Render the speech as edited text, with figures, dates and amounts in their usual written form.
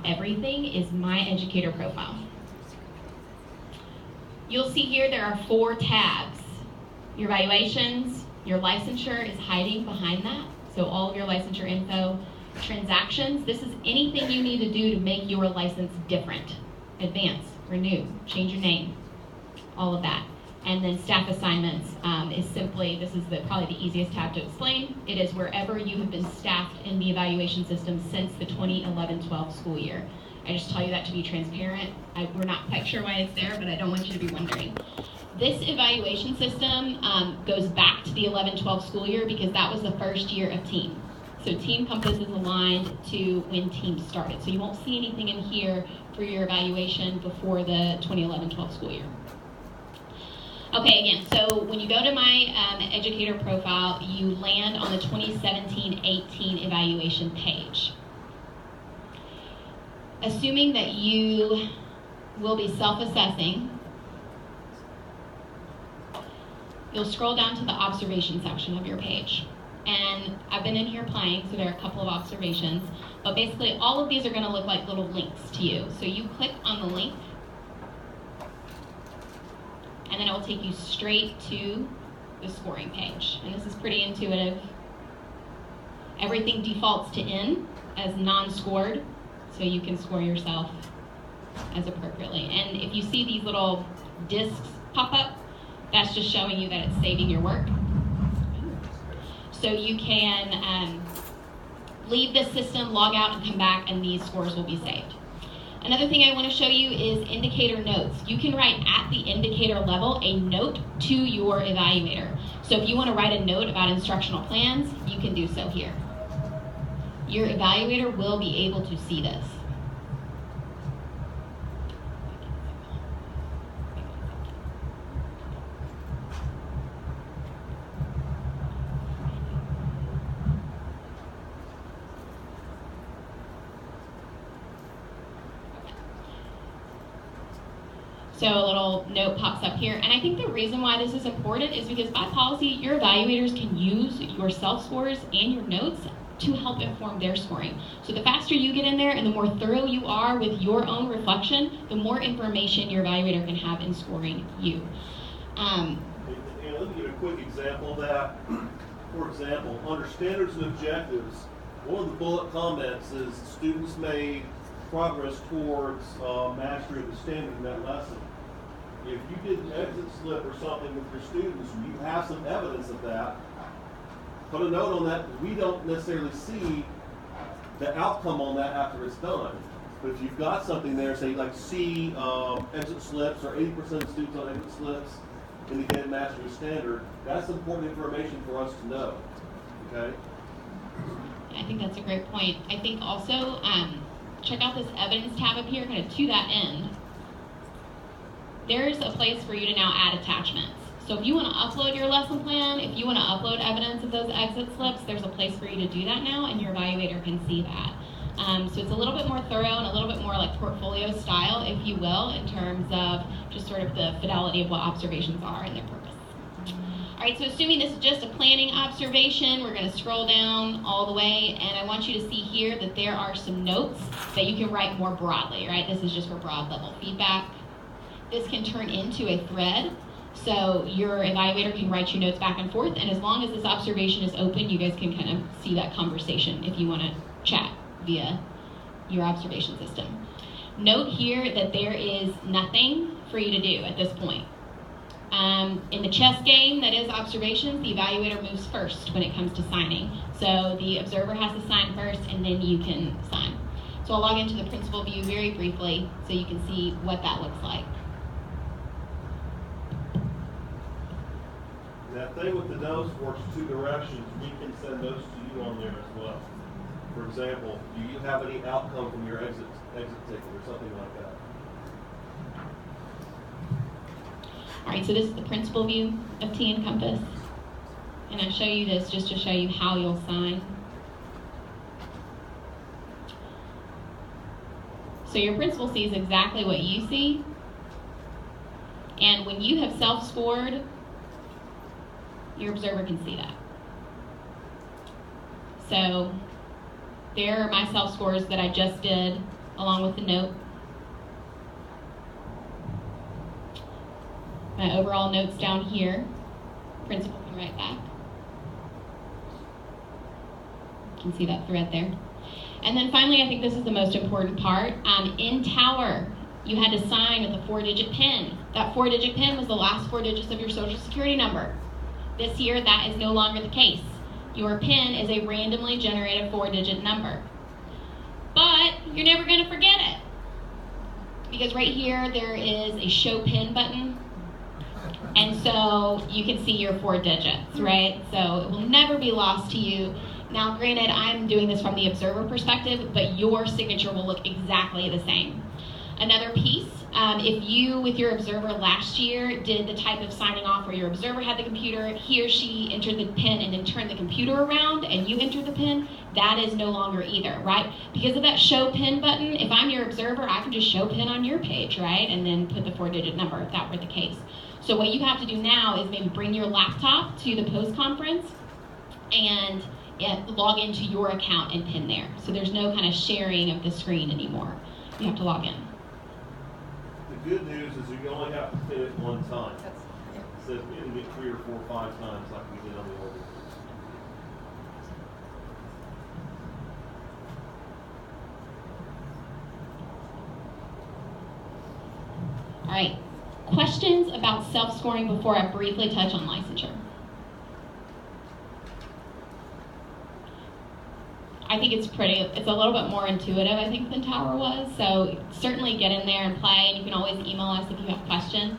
everything is My Educator Profile. You'll see here there are 4 tabs. Your evaluations, your licensure is hiding behind that. So all of your licensure info, transactions, this is anything you need to do to make your license different. Advance, renew, change your name, all of that. And then staff assignments is simply, this is probably the easiest tab to explain. It is wherever you have been staffed in the evaluation system since the 2011-12 school year. I just tell you that to be transparent. We're not quite sure why it's there, but I don't want you to be wondering. This evaluation system goes back to the 11-12 school year because that was the first year of TEAM. So TEAM Compass is aligned to when TEAM started. So you won't see anything in here for your evaluation before the 2011-12 school year. Okay, again, so when you go to My Educator Profile, you land on the 2017-18 evaluation page. Assuming that you will be self-assessing, you'll scroll down to the observation section of your page. And I've been in here playing, so there are a couple of observations. But basically, all of these are going to look like little links to you. So you click on the link, and then it will take you straight to the scoring page. And this is pretty intuitive. Everything defaults to N as non-scored, so you can score yourself as appropriately. And if you see these little discs pop up, that's just showing you that it's saving your work. So you can leave the system, log out, and come back, and these scores will be saved. Another thing I want to show you is indicator notes. You can write at the indicator level a note to your evaluator. So if you want to write a note about instructional plans, you can do so here. Your evaluator will be able to see this. So a little note pops up here. And I think the reason why this is important is because by policy, your evaluators can use your self-scores and your notes to help inform their scoring. So the faster you get in there and the more thorough you are with your own reflection, the more information your evaluator can have in scoring you. And let me give a quick example of that. For example, under standards and objectives, one of the bullet comments is students made progress towards mastery of the standard in that lesson. If you did an exit slip or something with your students, and you have some evidence of that, put a note on that. We don't necessarily see the outcome on that after it's done. But if you've got something there, say like C exit slips or 80% of students on exit slips indicate mastery of standard, that's important information for us to know. Okay? I think that's a great point. I think also, check out this evidence tab up here, kind of to that end. There's a place for you to now add attachments. So if you want to upload your lesson plan, if you want to upload evidence of those exit slips, there's a place for you to do that now, and your evaluator can see that. So it's a little bit more thorough and a little bit more like portfolio style, if you will, in terms of just sort of the fidelity of what observations are and their purpose. All right, so assuming this is just a planning observation, we're going to scroll down all the way, and I want you to see here that there are some notes that you can write more broadly, right? This is just for broad level feedback. This can turn into a thread, so your evaluator can write you notes back and forth, and as long as this observation is open, you guys can kind of see that conversation if you want to chat via your observation system. Note here that there is nothing for you to do at this point. In the chess game that is observations, the evaluator moves first when it comes to signing. So the observer has to sign first, and then you can sign. So I'll log into the principal view very briefly so you can see what that looks like. That thing with the nose works two directions. We can send those to you on there as well. For example, do you have any outcome from your exit ticket or something like that? All right, so this is the principal view of TN Compass. And I show you this just to show you how you'll sign. So your principal sees exactly what you see. And when you have self-scored, your observer can see that. So there are my self-scores that I just did along with the note. My overall notes down here. Principal can write back. You can see that thread there. And then finally, I think this is the most important part. In Tower, you had to sign with a 4-digit PIN. That 4-digit PIN was the last 4 digits of your social security number. This year, that is no longer the case. Your PIN is a randomly generated 4-digit number. But you're never going to forget it. Because right here, there is a show PIN button. And so you can see your 4 digits, right? So it will never be lost to you. Now, granted, I'm doing this from the observer perspective, but your signature will look exactly the same. Another piece, if you, with your observer last year, did the type of signing off where your observer had the computer, he or she entered the PIN and then turned the computer around and you entered the PIN, that is no longer either, right? Because of that show PIN button, if I'm your observer, I can just show PIN on your page, right? And then put the 4-digit number if that were the case. So what you have to do now is maybe bring your laptop to the post conference and log into your account and PIN there. So there's no kind of sharing of the screen anymore. You have to log in. The good news is you only have to PIN it one time. So you didn't get 3 or 4 or 5 times like we did on the order. All right. Questions about self-scoring before I briefly touch on licensure? I think it's a little bit more intuitive, I think, than Tower was. So certainly get in there and play, and you can always email us if you have questions.